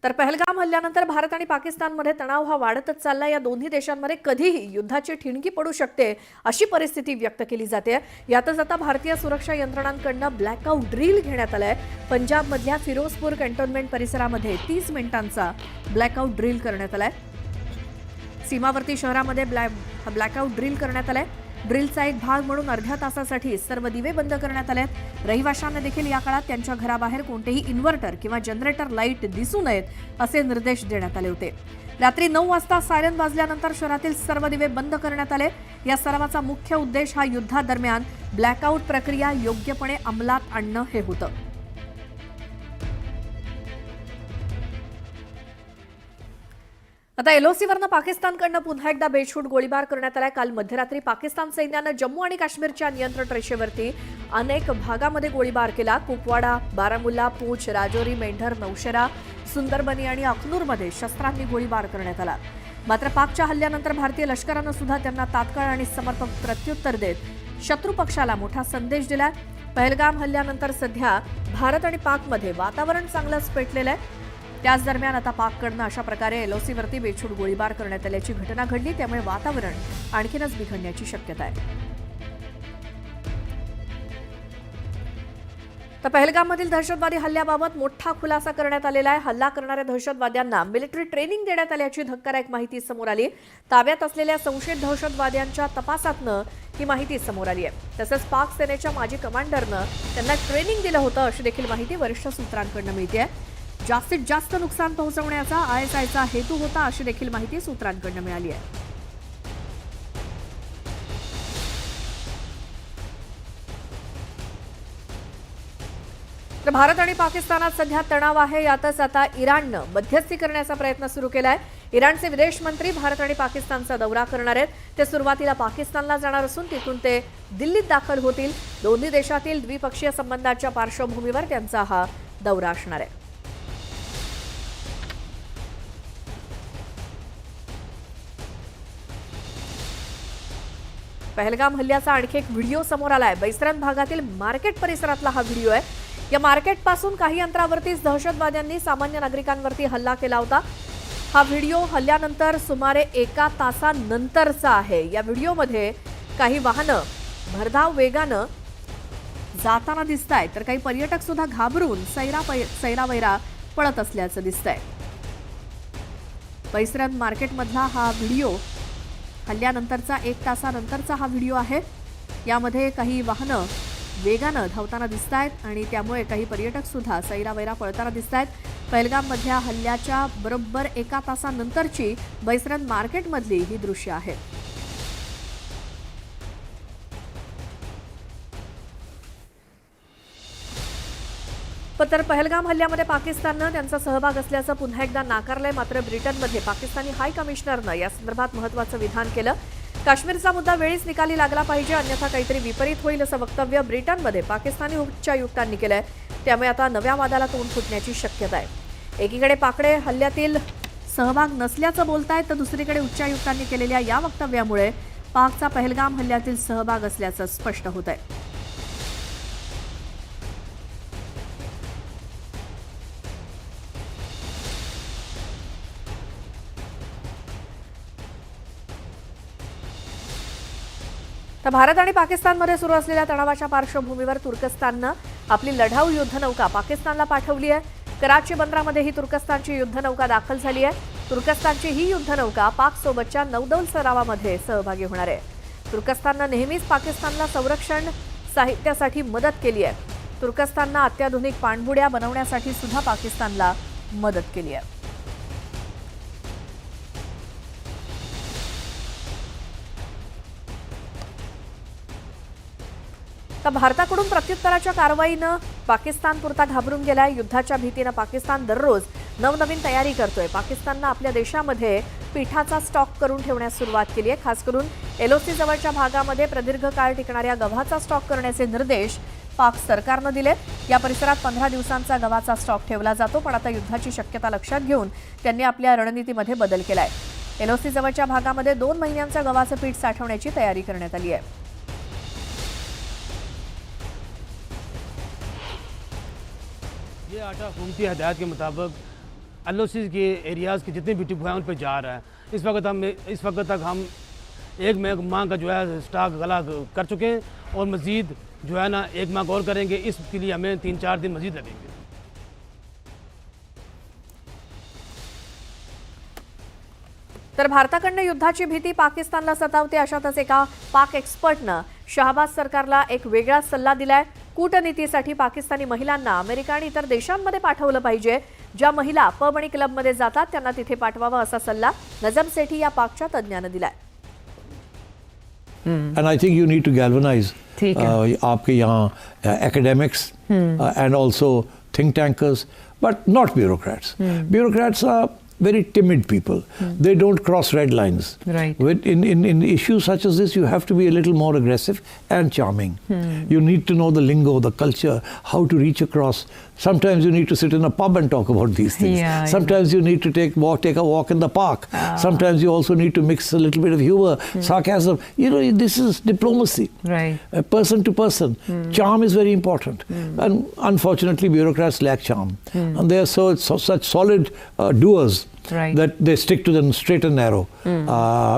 तर पहलगाम हल्ल्यानंतर भारत आणि पाकिस्तानमध्ये तणाव हा वाढतच चालला। या दोन्ही देशांमध्ये कधीही युद्धाची ठिणगी पडू शकते अशी परिस्थिती व्यक्त केली जाते। यातच आता भारतीय सुरक्षा यंत्रणांकडून ब्लॅकआउट ड्रिल घेण्यात आलाय। पंजाबमधल्या फिरोजपूर कॅन्टोन्मेंट परिसरामध्ये 30 मिनिटांचा ब्लॅकआउट ड्रिल करण्यात आलाय। सीमावर्ती शहरामध्ये ब्लॅकआउट ड्रिल करण्यात आलाय। ड्रिलचा एक भाग म्हणून अर्ध्या तासासाठी सर्व दिवे बंद करण्यात आलेत। रहिवाशांना देखील या काळात त्यांच्या घराबाहेर कोणतेही इन्व्हर्टर किंवा जनरेटर लाईट दिसू नयेत असे निर्देश देण्यात आले होते। रात्री 9 वाजता सायरन वाजल्यानंतर शहरातील सर्व दिवे बंद करण्यात आले। या सर्वाचा मुख्य उद्देश हा युद्धादरम्यान ब्लॅकआउट प्रक्रिया योग्यपणे अंमलात आणणं हे होतं। आता एलओसीवरनं पाकिस्तानकडनं पुन्हा एकदा बेछूट गोळीबार करण्यात आलाय। काल मध्यरात्री पाकिस्तान सैन्यानं जम्मू आणि काश्मीरच्या नियंत्रण रेषेवरती अनेक भागामध्ये गोळीबार केला। कुपवाडा, बारामुल्ला, पूंछ, राजौरी, मेंढर, नौशेरा, सुंदरबनी आणि अखनूरमध्ये शस्त्रांनी गोळीबार करण्यात आला। मात्र पाकच्या हल्ल्यानंतर भारतीय लष्करानं सुद्धा त्यांना तात्काळ आणि समर्पक प्रत्युत्तर देत शत्रू पक्षाला मोठा संदेश दिलाय। पहलगाम हल्ल्यानंतर सध्या भारत आणि पाकमध्ये वातावरण चांगलंच पेटलेलं आहे। त्याच दरम्यान आता पाककडनं अशा प्रकारे एलओसीवरती बेछूट गोळीबार करण्यात आल्याची घटना घडली, त्यामुळे वातावरण आणखीनच बिघडण्याची शक्यता आहे। तर पहलगाममधील दहशतवादी हल्ल्याबाबत मोठा खुलासा करण्यात आलेला आहे। हल्ला करणाऱ्या दहशतवाद्यांना मिलिटरी ट्रेनिंग देण्यात आल्याची धक्कादायक माहिती समोर आली। ताब्यात असलेल्या संशयित दहशतवाद्यांच्या तपासातनं ही माहिती समोर आली आहे। तसंच पाक सेनेच्या माजी कमांडरनं त्यांना ट्रेनिंग दिलं होतं अशी देखील माहिती वरिष्ठ सूत्रांकडून मिळते। जास्तीत जास्त नुकसान पोहोचवण्याचा आयएसआयचा हेतू होता अशी देखील माहिती सूत्रांकडून मिळाली आहे। तर भारत आणि पाकिस्तानात सध्या तणाव आहे। यातच आता इराणनं मध्यस्थी करण्याचा प्रयत्न सुरू केलाय। इराणचे विदेश मंत्री भारत आणि पाकिस्तानचा दौरा करणार आहेत। ते सुरुवातीला पाकिस्तानला जाणार असून तिथून ते दिल्लीत दाखल होतील। दोन्ही देशातील द्विपक्षीय संबंधाच्या पार्श्वभूमीवर त्यांचा हा दौरा असणार आहे। पहलगाम हल्ल्याचा आणखी एक व्हिडिओ समोर आलाय। बैसरन भागातील मार्केट परिसरातला हा व्हिडिओ आहे। या मार्केटपासून काही अंतरावरतीच दहशतवाद्यांनी सामान्य नागरिकांवरती हल्ला केला होता। हा व्हिडिओ हल्ल्यानंतर सुमारे 1 तासानंतरचा आहे। या व्हिडिओमध्ये काही वाहनं भरधाव वेगानं जाताना दिसतायत, तर काही पर्यटक सुद्धा घाबरून सैरावैरा पळत असल्याचं दिसतंय। बैसरन मार्केटमधला हा व्हिडिओ हल्ल्यानंतरचा 1 तासानंतरचा हा व्हिडिओ आहे। यामध्ये काही वाहनं वेगानं धावताना दिसतायत आणि त्यामुळे काही पर्यटक सुद्धा सैरावैरा पळताना दिसतायत। पहलगाममधल्या हल्ल्याच्या बरोबर 1 तासानंतरची बैसरन मार्केटमधली ही दृश्य आहे। तर पहलगाम हल्ल्यामध्ये पाकिस्ताननं त्यांचा सहभाग असल्याचं पुन्हा एकदा नाकारलंय। मात्र ब्रिटनमध्ये पाकिस्तानी हाय कमिशनरनं या संदर्भात महत्त्वाचं विधान केलं। काश्मीरचा मुद्दा वेळीच निकाली लागला पाहिजे, अन्यथा काहीतरी विपरीत होईल असं वक्तव्य ब्रिटनमध्ये पाकिस्तानी उच्चायुक्तांनी केलंय। त्यामुळे आता नव्या वादाला तोंड फुटण्याची शक्यता आहे। एकीकडे पाकडे हल्ल्यातील सहभाग नसल्याचं बोलतायत, तर दुसरीकडे उच्चायुक्तांनी केलेल्या या वक्तव्यामुळे पाकचा पहलगाम हल्ल्यातील सहभाग असल्याचं स्पष्ट होत आहे। तर भारत आणि पाकिस्तानमध्ये सुरू असलेल्या तणावाच्या पार्श्वभूमीवर तुर्कस्ताननं आपली लढाऊ युद्धनौका पाकिस्तानला पाठवली आहे। कराची बंदरामध्ये ही तुर्कस्तानची युद्धनौका दाखल झाली आहे। तुर्कस्तानची ही युद्धनौका पाकसोबतच्या नौदल सरावामध्ये सहभागी होणार आहे। तुर्कस्ताननं नेहमीच पाकिस्तानला संरक्षण साहित्यासाठी मदत केली आहे। तुर्कस्ताननं अत्याधुनिक पाणबुड्या बनवण्यासाठी सुद्धा पाकिस्तानला मदत केली आहे। तर भारताकडून प्रत्युत्तराच्या कारवाईनं पाकिस्तान पुरता घाबरून गेलाय। युद्धाच्या भीतीनं पाकिस्तान दररोज नवनवीन तयारी करतोय। पाकिस्ताननं आपल्या देशामध्ये पिठाचा स्टॉक करून ठेवण्यास सुरुवात केली आहे। खास करून एलओसी जवळच्या भागामध्ये प्रदीर्घ काळ टिकणाऱ्या गव्हाचा स्टॉक करण्याचे निर्देश पाक सरकारनं दिले। या परिसरात 15 दिवसांचा गव्हाचा स्टॉक ठेवला जातो, पण आता युद्धाची शक्यता लक्षात घेऊन त्यांनी आपल्या रणनीतीमध्ये बदल केलाय। एलओसी जवळच्या भागामध्ये 2 महिन्यांचा गव्हाचं पीठ साठवण्याची तयारी करण्यात आली आहे। ये आटा हुकूमती हदायत के मुताबिक LOC के एरियाज़ के जितने भी डिपो हैं उन पर जा रहा है। इस वक्त तक हम 1 माह का जो है स्टॉक गला कर चुके हैं और मज़ीद जो है ना 1 माह और करेंगे। इसके लिए हमें 3-4 दिन मज़ीद लगेंगे। तर भारताकडनं युद्धाची भीती पाकिस्तानला सतावते, अशातच एका पाक एक्सपर्टनं शहबाज सरकारला एक वेगळा सल्ला दिलाय। कूटनीतीसाठी पाकिस्तानी महिलांना अमेरिका आणि इतर देशांमध्ये पाठवलं पाहिजे। ज्या महिला पब आणि क्लबमध्ये जातात त्यांना तिथे पाठवावं असा सल्ला नजम सेठी या पाकच्या तज्ञानं दिलाय। And I think you need to galvanize आपके यहाँ academics and also think tankers, but not bureaucrats. Bureaucrats are very timid people. They don't cross red lines. Right. In issues such as this, you have to be a little more aggressive and charming. You need to know the lingo, the culture, how to reach across. Sometimes you need to sit in a pub and talk about these things. Yeah, Sometimes you need to take a walk in the park. Sometimes you also need to mix a little bit of humor, sarcasm. You know, this is diplomacy. Right. Person to person. Charm is very important. And unfortunately, bureaucrats lack charm. And they are such solid doers. Right. That they stick to the straight and narrow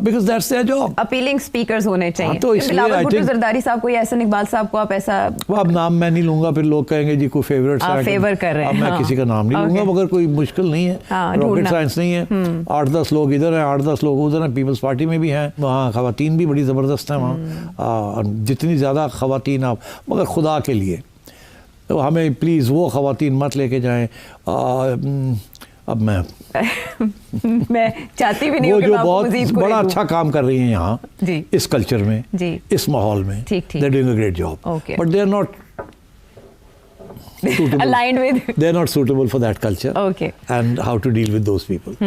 because that's their job. Appealing speakers होने चाहिए। तो इसलिए Bilawal I Bhutto think- Zardari साहब को या एहसन इकबाल साहब को आप ऐसा अब नाम मैं नहीं लूंगा, फिर लोग कहेंगे जी कोई फेवरेट आप favor कर रहे हैं, अब मैं हाँ। किसी का नाम नहीं Okay. लूंगा, मगर कोई मुश्किल नहीं है। हाँ, रॉकेट ढूंढना। साइंस नहीं है। 8-10 लोग इधर हैं, 8-10 लोग उधर हैं। पीपल्स पार्टी में भी हैं, वहाँ खवातीन भी बड़ी ज़बरदस्त हैं वहाँ। जितनी ज़्यादा खवातीन आप, मगर खुदा के लिए तो हमें प्लीज़ वो खवातीन मत लेके जाएं। अब मैं मैं चाहती भी नहीं वो हूं कि जो मैं आपको बहुत मज़ीद बड़ा कोई दूं। अच्छा काम कर रही हैं यहाँ जी। इस कल्चर में, जी। इस माहौल में, ठीक, ठीक। They doing a great job, Okay. But they are not Aligned with they are not suitable for that culture. Okay. And how to deal with those people.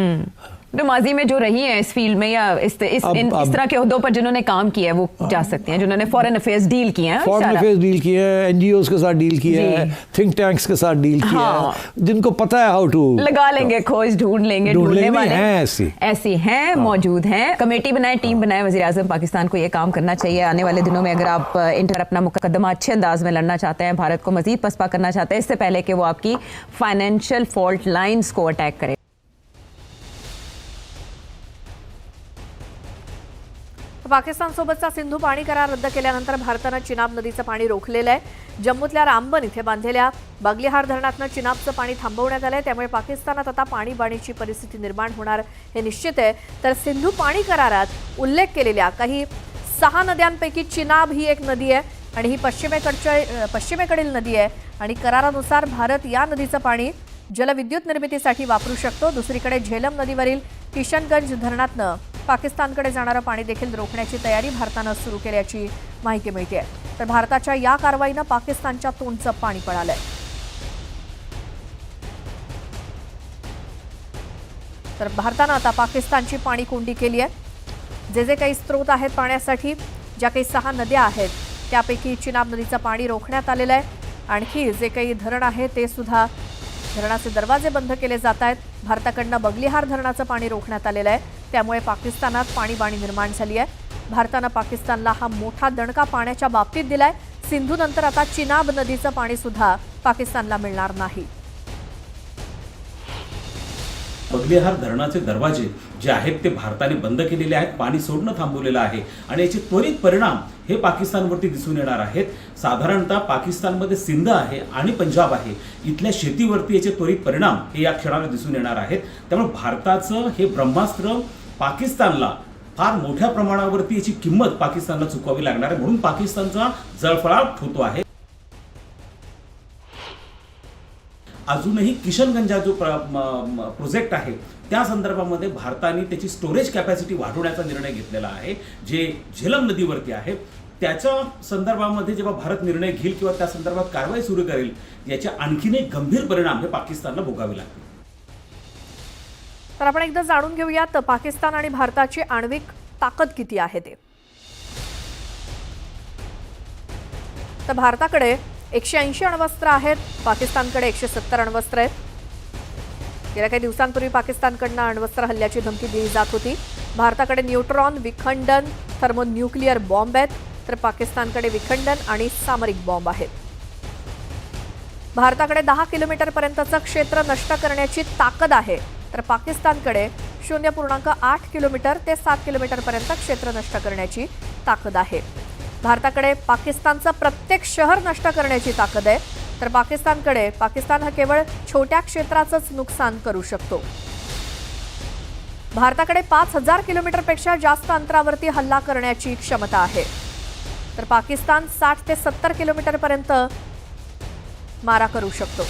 तो माजी में जो रही हैं इस फील्ड में या इस तरह के ओहदों पर जिन्होंने काम किया है वो जा सकते हैं, जिन्होंने फॉरेन अफेयर्स डील किए हैं, फॉरेन सारा। अफेयर्स डील किए हैं, NGOs के साथ डील किया जी। है, थिंक टैंक्स के साथ डील किया हाँ। है, जिनको पता है हाउ टू लगा लेंगे खोज, ढूंढ लेंगे, ढूंढ ढूंढने लेंगे, वाले हैं ऐसी। ऐसी हैं, मौजूद हैं। कमेटी बनाए, टीम बनाए, वज़ीर आज़म पाकिस्तान को ये काम करना चाहिए। आने वाले दिनों में अगर आप इंटर अपना मुकदमा अच्छे अंदाज में लड़ना चाहते हैं, भारत को मजीद पसपा करना चाहते हैं, इससे पहले कि वो आपकी फाइनेंशियल फॉल्ट लाइन्स को अटैक करे। पाकिस्तानसोबतचा सिंधू पाणी करार रद्द केल्यानंतर भारतानं चिनाब नदीचं पाणी रोखलेलं आहे। जम्मूतल्या रामबन इथे बांधलेल्या बगलिहार धरणातनं चिनाबचं पाणी थांबवण्यात आलंय, त्यामुळे पाकिस्तानात आता पाणीबाणीची परिस्थिती निर्माण होणार हे निश्चित आहे। तर सिंधू पाणी करारात उल्लेख केलेल्या काही 6 नद्यांपैकी चिनाब ही एक नदी आहे आणि ही पश्चिमेकडील नदी आहे आणि करारानुसार भारत या नदीचं पाणी जलविद्युत निर्मितीसाठी वापरू शकतो। दुसरीकडे झेलम नदीवरील किशनगंज धरणातनं पाकिस्तानकडे जाणारं पाणी देखील रोखण्याची तयारी भारतानं सुरू केल्याची माहिती मिळते। तर भारताच्या या कारवाईनं पाकिस्तानच्या तोंडचं पाणी पळालंय। तर भारतानं आता पाकिस्तानची पाणी कोंडी केली आहे। जे काही स्रोत आहेत पाण्यासाठी, ज्या काही 6 नद्या आहेत त्यापैकी चिनाब नदीचं पाणी रोखण्यात आलेलं आहे। आणखी जे काही धरण आहे ते सुद्धा धरणाचे दरवाजे बंद केले जात आहेत। भारताकडनं बगलिहार धरणाचं पाणी रोखण्यात आलेलं आहे, त्यामुळे पाकिस्तानात पाणीबाणी निर्माण झाली आहे। भारतानं पाकिस्तानला हा मोठा दणका पाण्याच्या बाबतीत दिलाय। सिंधूनंतर आता चिनाब नदीचं पाणी सुद्धा पाकिस्तानला मिळणार नाही। बगलिहार धरणाचे दरवाजे जे आहेत ते भारताने बंद केलेले आहेत, पाणी सोडणं थांबवलेलं आहे आणि याचे त्वरित परिणाम हे पाकिस्तानवरती दिसून येणार आहेत। साधारणतः पाकिस्तानमध्ये सिंध आहे आणि पंजाब आहे, इथल्या शेतीवरती याचे त्वरित परिणाम हे या क्षणाला दिसून येणार आहेत। त्यामुळे भारताचं हे ब्रह्मास्त्र पाकिस्तानला फार मोठ्या प्रमाणावरती याची किंमत पाकिस्तानला चुकवावी लागणार आहे, म्हणून पाकिस्तानचा जळफळाट होतो आहे। अजूनही किशनगंजा जो प्रोजेक्ट आहे त्या संदर्भामध्ये भारताने त्याची स्टोरेज कॅपॅसिटी वाढवण्याचा निर्णय घेतलेला आहे, जे झेलम नदीवरती आहे। त्याच्या संदर्भामध्ये जेव्हा भारत निर्णय घेईल किंवा त्या संदर्भात कारवाई सुरू करेल, याचे आणखीन एक गंभीर परिणाम हे पाकिस्तानला भोगावे लागतील। तर आपण एकदा जाणून घेऊयात पाकिस्तान आणि भारताची आण्विक ताकद किती आहे ते। तर भारताकडे 180 अण्वस्त्र आहेत, पाकिस्तानकडे 170 अण्वस्त्र आहेत। गेल्या काही दिवसांपूर्वी पाकिस्तानकडनं अण्वस्त्र हल्ल्याची धमकी दिली जात होती। भारताकडे न्यूट्रॉन, विखंडन, थर्मोन्यूक्लिअर बॉम्ब आहेत, तर पाकिस्तानकडे विखंडन आणि सामरिक बॉम्ब आहेत। भारताकडे 10 किलोमीटरपर्यंतचं क्षेत्र नष्ट करण्याची ताकद आहे, तर पाकिस्तानकडे 0.8 किलोमीटर ते 7 किलोमीटरपर्यंत क्षेत्र नष्ट करण्याची ताकद आहे. भारताकडे पाकिस्तानचं प्रत्येक शहर नष्ट करण्याची ताकद आहे, तर पाकिस्तान हा केवळ छोट्या क्षेत्राचंच नुकसान करू शकतो. भारताकडे 5000 किलोमीटरपेक्षा जास्त अंतरावरती हल्ला करण्याची क्षमता आहे, तर पाकिस्तान 60 ते 70 किलोमीटरपर्यंत मारा करू शकतो.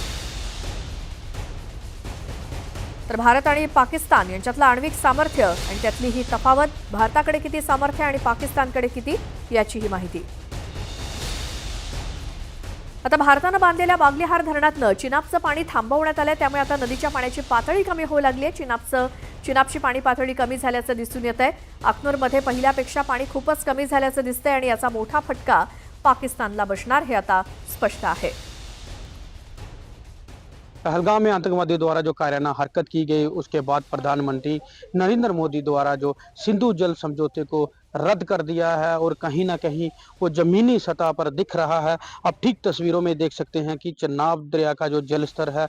तर भारत आणि पाकिस्तान यांच्यातलं आण्विक सामर्थ्य आणि त्यातली ही तफावत, भारताकडे किती सामर्थ्य आणि पाकिस्तानकडे किती याची ही माहिती. आता भारतानं बांधलेल्या बागलीहार धरणातनं चिनाबचं पाणी थांबवण्यात आलंय, त्यामुळे आता नदीच्या पाण्याची पातळी कमी होऊ लागली आहे. चिनाबची पाणी पातळी कमी झाल्याचं दिसून येत आहे. अखनूरमध्ये पहिल्यापेक्षा पाणी खूपच कमी झाल्याचं दिसतंय आणि याचा मोठा फटका पाकिस्तानला बसणार हे आता स्पष्ट आहे. पहलगाम में आतंकवादियों द्वारा जो कायराना हरकत की गई, उसके बाद प्रधानमंत्री नरेंद्र मोदी द्वारा जो सिंधु जल समझौते को रद्द कर दिया है और कहीं ना कहीं वो जमीनी सतह पर दिख रहा है. अब ठीक तस्वीरों में देख सकते हैं कि चनाब दरिया का जो जल स्तर है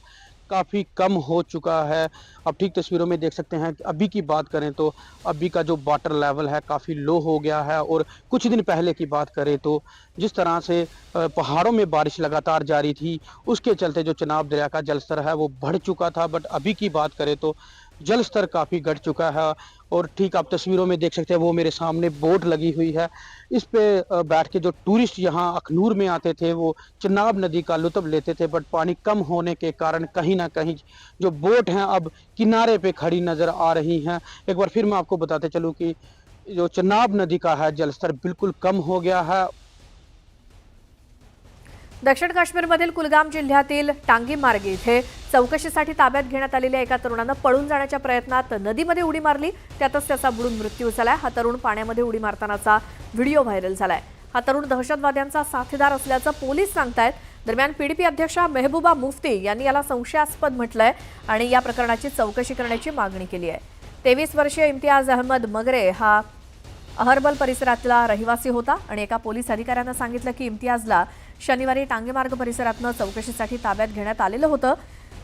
काफ़ी कम हो चुका है. अब ठीक तस्वीरों में देख सकते हैं कि अभी की बात करें तो अभी का जो वाटर लेवल है काफ़ी लो हो गया है. और कुछ दिन पहले की बात करें तो जिस तरह से पहाड़ों में बारिश लगातार जारी थी, उसके चलते जो चनाब दरिया का जल स्तर है वो बढ़ चुका था. बट अभी की बात करें तो जल स्तर काफ़ी घट चुका है. और ठीक आप तस्वीरों में देख सकते हैं वो मेरे सामने बोट लगी हुई है. इस पे बैठ के जो टूरिस्ट यहाँ अखनूर में आते थे वो चिनाब नदी का लुत्फ लेते थे. बट पानी कम होने के कारण कहीं ना कहीं जो बोट हैं अब किनारे पे खड़ी नज़र आ रही हैं. एक बार फिर मैं आपको बताते चलूँ कि जो चिनाब नदी का है जल स्तर बिल्कुल कम हो गया है. दक्षिण काश्मीरमधील कुलगाम जिल्ह्यातील टांगी मार्गे इथे चौकशीसाठी ताब्यात घेण्यात आलेल्या एका तरुणानं पळून जाण्याच्या प्रयत्नात नदीमध्ये उडी मारली, त्यातच त्याचा बुडून मृत्यू झालाय. हा तरुण पाण्यामध्ये उडी मारतानाचा व्हिडिओ व्हायरल झालाय. हा तरुण दहशतवाद्यांचा साथीदार असल्याचं पोलीस सांगतायत. दरम्यान पीडीपी अध्यक्षा मेहबूबा मुफ्ती यांनी याला संशयास्पद म्हटलंय आणि या प्रकरणाची चौकशी करण्याची मागणी केली आहे. 23 वर्षीय इम्तियाज अहमद मगरे हा अहरबल परिसरातला रहिवासी होता आणि एका पोलीस अधिकाऱ्यानं सांगितलं की इम्तियाजला शनिवारी टांगेमार्ग परिसरातनं चौकशीसाठी ताब्यात घेण्यात आलेलं होतं.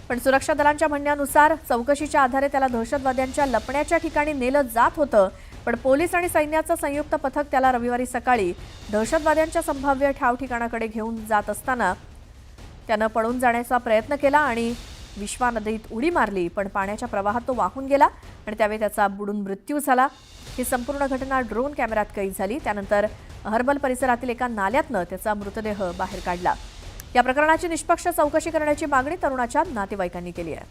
पण सुरक्षा दलांच्या म्हणण्यानुसार चौकशीच्या आधारे त्याला दहशतवाद्यांच्या लपण्याच्या ठिकाणी नेलं जात होतं. पण पोलीस आणि सैन्याचं संयुक्त पथक त्याला रविवारी सकाळी दहशतवाद्यांच्या संभाव्य ठाव ठिकाणाकडे घेऊन जात असताना त्यानं पळून जाण्याचा प्रयत्न केला आणि विश्वा नदीत उडी मारली. पण पाण्याच्या प्रवाहात तो वाहून गेला आणि त्यावेळी त्याचा बुडून मृत्यू झाला. ही संपूर्ण घटना ड्रोन कॅमेऱ्यात कैद झाली. त्यानंतर अहरबल परिसरातील एका नाल्यातनं त्याचा मृतदेह बाहेर काढला. या प्रकरणाची निष्पक्ष चौकशी करण्याची मागणी तरुणाच्या नातेवाईकांनी केली आहे.